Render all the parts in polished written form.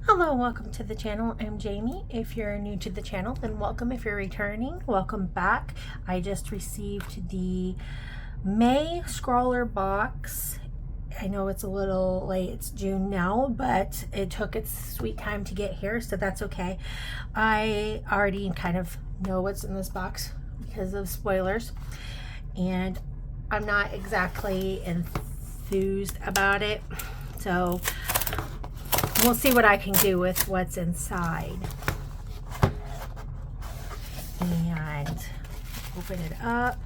Hello and welcome to the channel. I'm Jamie. If you're new to the channel, then welcome. If you're returning, welcome back. I just received the May ScrawlrBox. I know it's a little late, it's June now, but it took its sweet time to get here, so that's okay. I already kind of know what's in this box because of spoilers, and I'm not exactly enthused about it, so we'll see what I can do with what's inside. And open it up.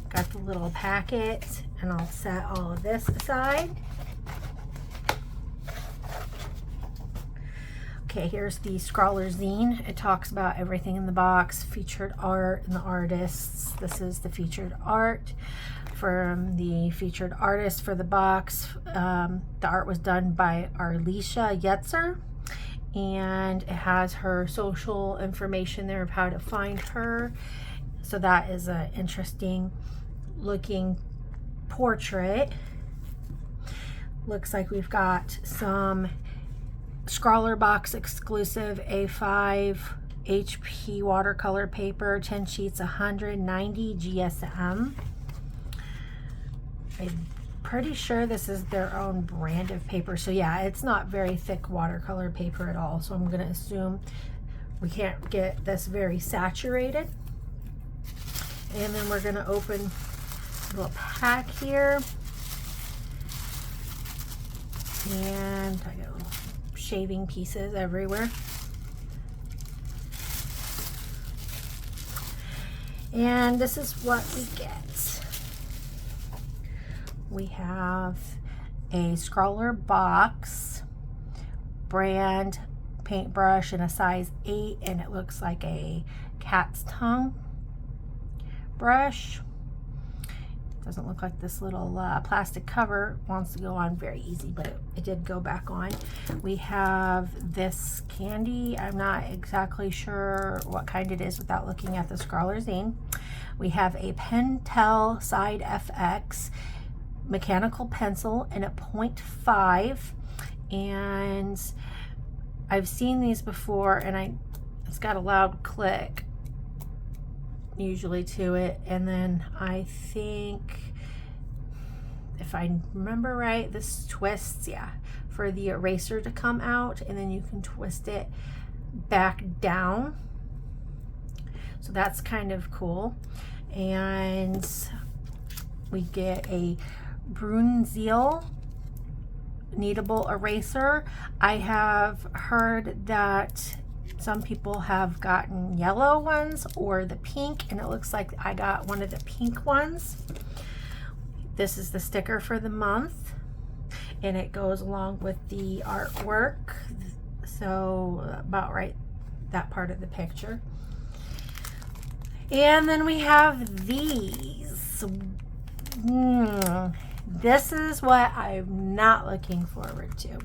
Got the little packet, and I'll set all of this aside. Okay, here's the Scrawler zine. It talks about everything in the box, featured art and the artists. This is the featured art from the featured artist for the box. The art was done by Alicia Yetzer, and it has her social information there of how to find her. So that is an interesting looking portrait. Looks like we've got some ScrawlrBox exclusive A5 HP watercolor paper, 10 sheets, 190 GSM. I'm pretty sure this is their own brand of paper. So yeah, it's not very thick watercolor paper at all. So I'm going to assume we can't get this very saturated. And then we're going to open a little pack here. And I got little shaving pieces everywhere. And this is what we get. We have a ScrawlrBox brand paintbrush in a size 8, and it looks like a cat's tongue brush. Doesn't look like this little plastic cover wants to go on very easy, but it did go back on. We have this candy. I'm not exactly sure what kind it is without looking at the Scrawler zine. We have a Pentel Side FX mechanical pencil in a 0.5, and I've seen these before, and it's got a loud click usually to it, and then I think, if I remember right, this twists, yeah, for the eraser to come out, and then you can twist it back down. So that's kind of cool. And we get a Brunzell kneadable eraser. I have heard that some people have gotten yellow ones or the pink, and it looks like I got one of the pink ones. This is the sticker for the month, and it goes along with the artwork. So about right, that part of the picture. And then we have these. This is what I'm not looking forward to.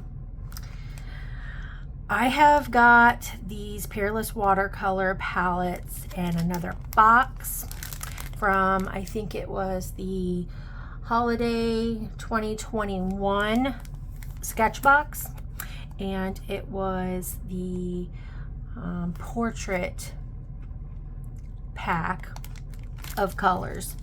I have got these Peerless watercolor palettes in another box from, I think it was the Holiday 2021 sketch box, and it was the portrait pack of colors.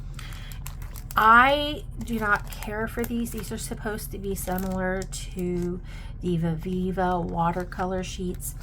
I do not care for these. These are supposed to be similar to the Viva watercolor sheets.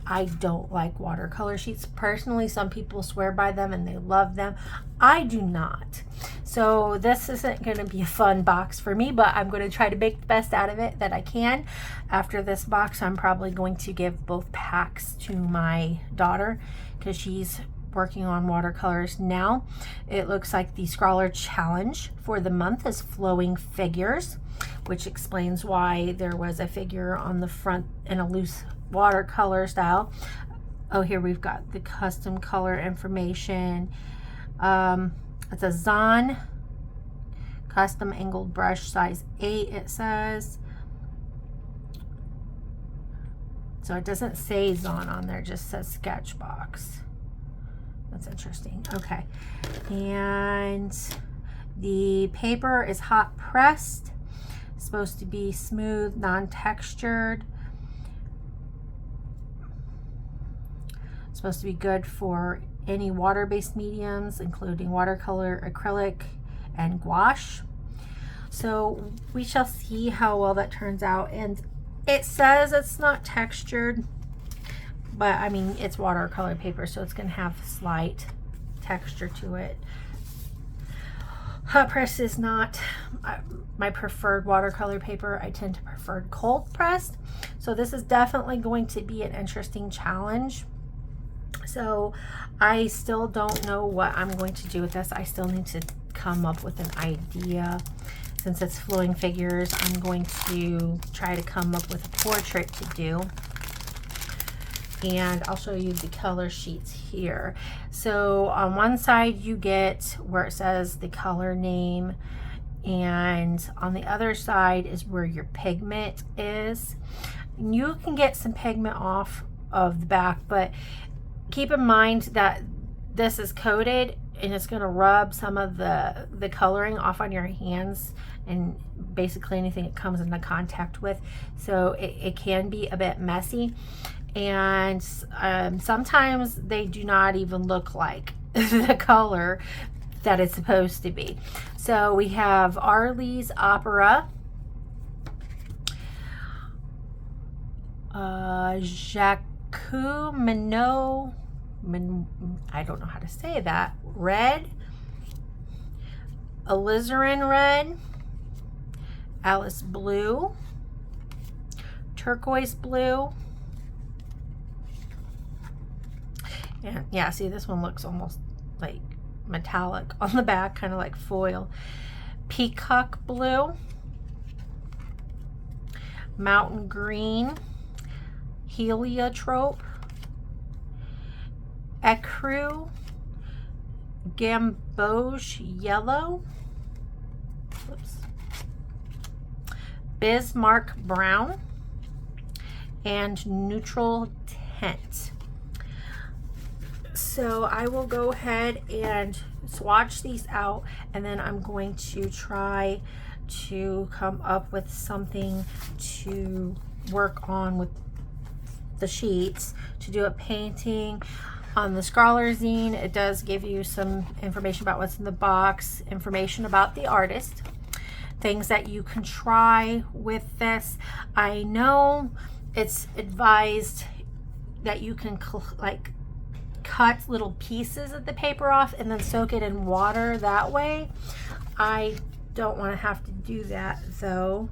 I don't like watercolor sheets personally. Some people swear by them and they love them. I do not. So this isn't going to be a fun box for me, but I'm going to try to make the best out of it that I can. After this box, I'm probably going to give both packs to my daughter because she's working on watercolors now. It looks like the Scrawler challenge for the month is flowing figures, which explains why there was a figure on the front in a loose watercolor style. Oh, here we've got the custom color information. It's a Zahn custom angled brush, size 8, it says. So it doesn't say Zahn on there, it just says Sketchbox. That's interesting. Okay. And the paper is hot pressed. It's supposed to be smooth, non-textured. supposed to be good for any water-based mediums, including watercolor, acrylic, and gouache. So we shall see how well that turns out. And it says it's not textured, but I mean, it's watercolor paper, so it's going to have slight texture to it. Hot press is not my preferred watercolor paper. I tend to prefer cold pressed. So this is definitely going to be an interesting challenge. So I still don't know what I'm going to do with this. I still need to come up with an idea. Since it's flowing figures, I'm going to try to come up with a portrait to do. And I'll show you the color sheets here. So on one side you get where it says the color name, and on the other side is where your pigment is. You can get some pigment off of the back, but keep in mind that this is coated and it's going to rub some of the coloring off on your hands and basically anything it comes into contact with. So it can be a bit messy. And sometimes they do not even look like the color that it's supposed to be. So we have Arlie's Opera, Jacques Minot, I don't know how to say that, red, alizarin red, Alice blue, turquoise blue. And yeah, see, this one looks almost like metallic on the back, kind of like foil. Peacock blue, mountain green, heliotrope, ecru, gamboge yellow, oops, Bismarck brown, and neutral tint. So I will go ahead and swatch these out, and then I'm going to try to come up with something to work on with the sheets to do a painting. On the Scrawler zine, it does give you some information about what's in the box, information about the artist, things that you can try with this. I know it's advised that you can like cut little pieces of the paper off and then soak it in water that way. I don't want to have to do that though.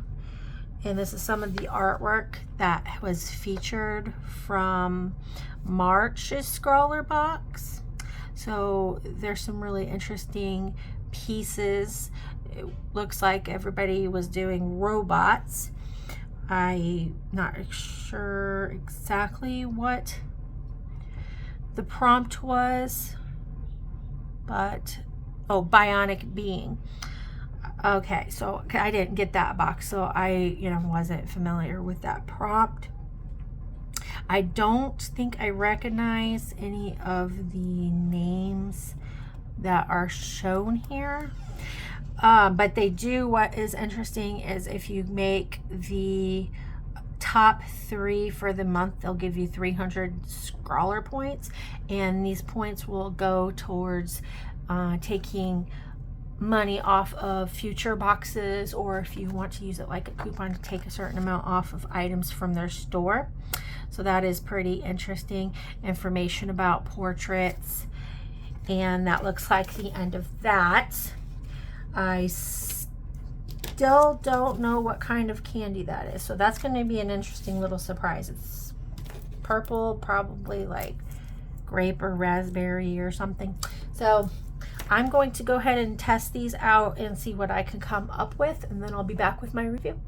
And this is some of the artwork that was featured from March's ScrawlrBox. So there's some really interesting pieces. It looks like everybody was doing robots. I'm not sure exactly what the prompt was, but oh, bionic being. Okay, so I didn't get that box, so I wasn't familiar with that prompt. I don't think I recognize any of the names that are shown here, but they do. What is interesting is if you make the top 3 for the month, they'll give you 300 Scrawler points, and these points will go towards taking money off of future boxes, or if you want to use it like a coupon to take a certain amount off of items from their store. So that is pretty interesting information about portraits, and that looks like the end of that. I still don't know what kind of candy that is, so that's going to be an interesting little surprise. It's purple, probably like grape or raspberry or something. So I'm going to go ahead and test these out and see what I can come up with, and then I'll be back with my review.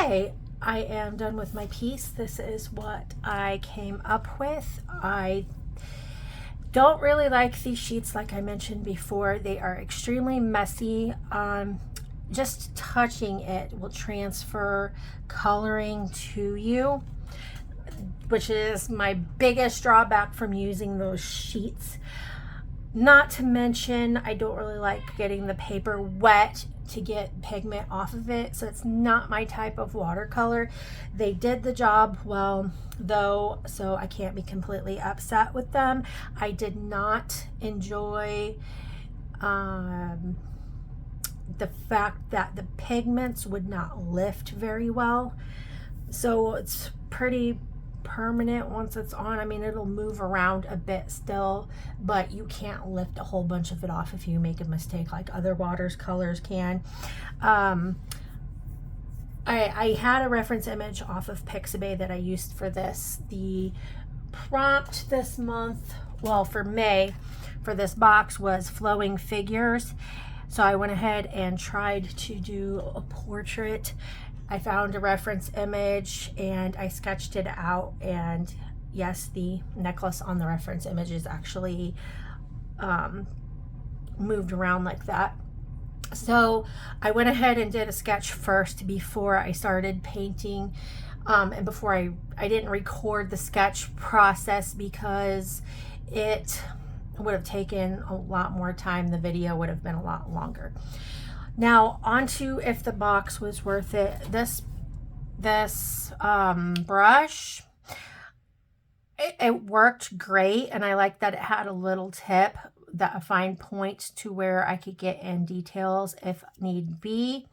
Okay, I am done with my piece. This is what I came up with. I don't really like these sheets, like I mentioned before. They are extremely messy. Just touching it will transfer coloring to you, which is my biggest drawback from using those sheets. Not to mention, I don't really like getting the paper wet to get pigment off of it, so it's not my type of watercolor. They did the job well though, so I can't be completely upset with them. I did not enjoy the fact that the pigments would not lift very well, so it's pretty permanent once it's on. I mean, it'll move around a bit still, but you can't lift a whole bunch of it off if you make a mistake like other watercolors can. I had a reference image off of Pixabay that I used for this. The prompt this month, well, for May, for this box was flowing figures. So I went ahead and tried to do a portrait. I found a reference image and I sketched it out, and yes, the necklace on the reference image is actually moved around like that. So I went ahead and did a sketch first before I started painting, and before I didn't record the sketch process because it would have taken a lot more time. The video would have been a lot longer. Now onto if the box was worth it. This brush, it worked great, and I like that it had a little tip, that a fine point to where I could get in details if need be.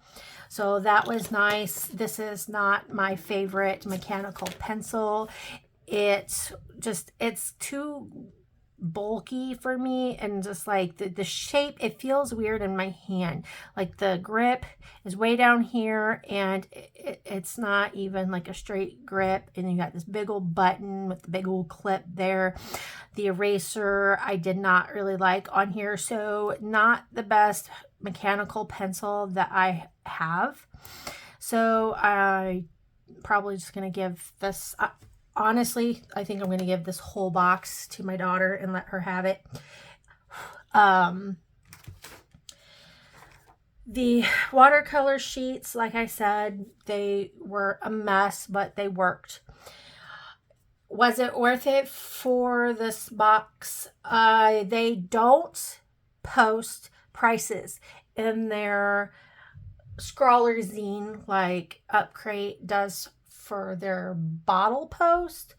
So that was nice. This is not my favorite mechanical pencil. It's too bulky for me, and just like the shape, it feels weird in my hand. Like the grip is way down here, and it's not even like a straight grip, and you got this big old button with the big old clip there. The eraser I did not really like on here, so not the best mechanical pencil that I have. So I probably just gonna give this honestly, I think I'm going to give this whole box to my daughter and let her have it. The watercolor sheets, like I said, they were a mess, but they worked. Was it worth it for this box? They don't post prices in their Scrawler zine like Upcrate does for their bottle post.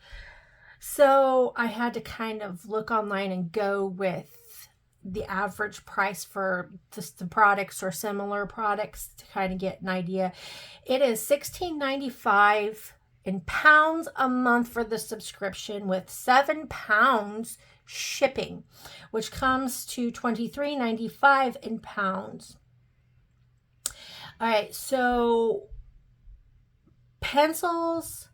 So I had to kind of look online and go with the average price for just the products or similar products to kind of get an idea. It is $16.95 in pounds a month for the subscription, with £7 shipping, which comes to $23.95 in pounds. All right, so pencils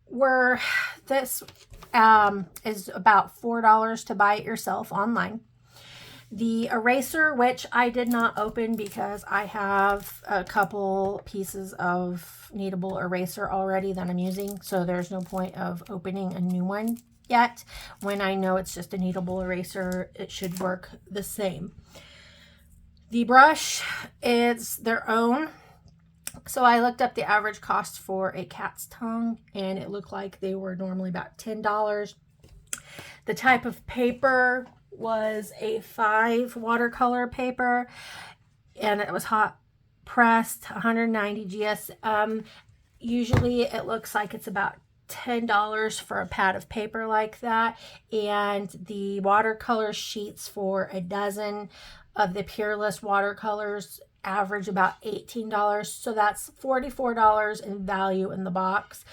were, this is about $4 to buy it yourself online. The eraser, which I did not open because I have a couple pieces of kneadable eraser already that I'm using, so there's no point of opening a new one yet. When I know it's just a kneadable eraser, it should work the same. The brush is their own. So I looked up the average cost for a cat's tongue, and it looked like they were normally about $10. The type of paper was a 5 watercolor paper, and it was hot pressed, 190 GSM. Usually it looks like it's about $10 for a pad of paper like that, and the watercolor sheets for a dozen of the Peerless watercolors average about $18, so that's $44 in value in the box.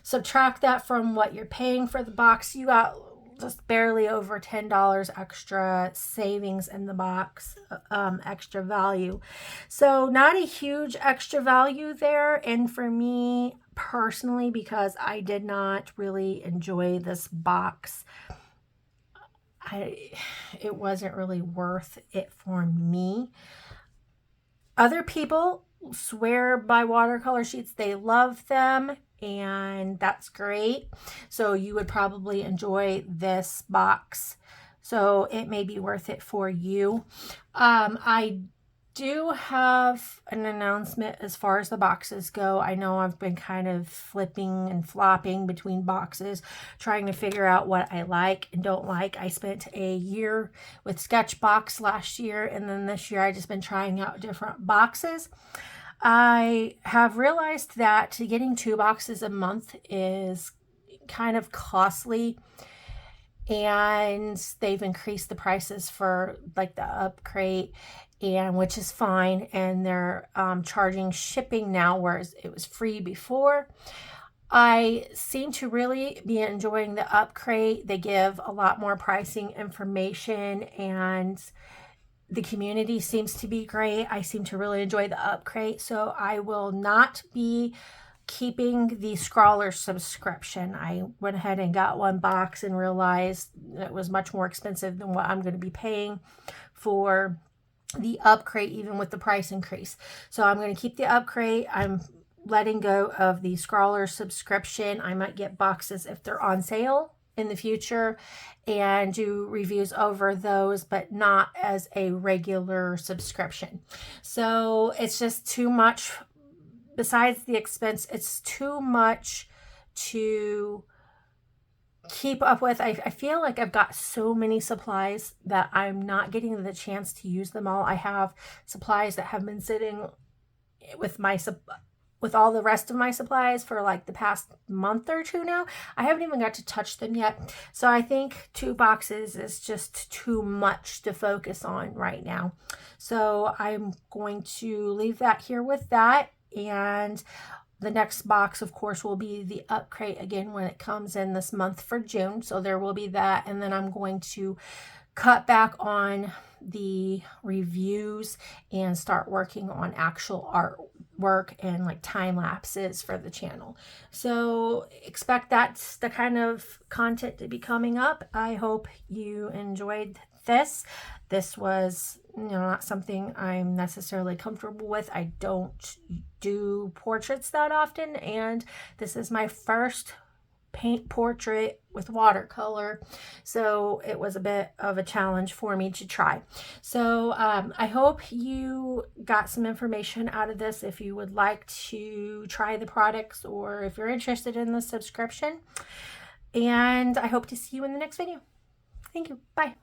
Subtract that from what you're paying for the box, you got just barely over $10 extra savings in the box, extra value. So not a huge extra value there, and for me personally, because I did not really enjoy this box, it wasn't really worth it for me. Other people swear by watercolor sheets. They love them, and that's great. So you would probably enjoy this box. So it may be worth it for you. I do have an announcement as far as the boxes go. I know I've been kind of flipping and flopping between boxes, trying to figure out what I like and don't like. I spent a year with Sketchbox last year, and then this year I just been trying out different boxes. I have realized that getting 2 boxes a month is kind of costly, and they've increased the prices for like the up crate, and which is fine, and they're charging shipping now, whereas it was free before. I seem to really be enjoying the up crate. They give a lot more pricing information, and the community seems to be great. I seem to really enjoy the up crate, so I will not be keeping the Scrawler subscription. I went ahead and got 1 box and realized it was much more expensive than what I'm going to be paying for the up crate, even with the price increase. So I'm going to keep the up crate. I'm letting go of the Scrawler subscription. I might get boxes if they're on sale in the future and do reviews over those, but not as a regular subscription. So it's just too much. Besides the expense, it's too much to keep up with. I feel like I've got so many supplies that I'm not getting the chance to use them all. I have supplies that have been sitting with all the rest of my supplies for like the past month or 2 now. I haven't even got to touch them yet. So I think 2 boxes is just too much to focus on right now. So I'm going to leave that here with that. And the next box, of course, will be the up crate again when it comes in this month for June. So there will be that. And then I'm going to cut back on the reviews and start working on actual artwork and like time lapses for the channel. So expect that's the kind of content to be coming up. I hope you enjoyed this. This was, not something I'm necessarily comfortable with. I don't do portraits that often, and this is my first paint portrait with watercolor, so it was a bit of a challenge for me to try. So I hope you got some information out of this. If you would like to try the products, or if you're interested in the subscription, and I hope to see you in the next video. Thank you. Bye.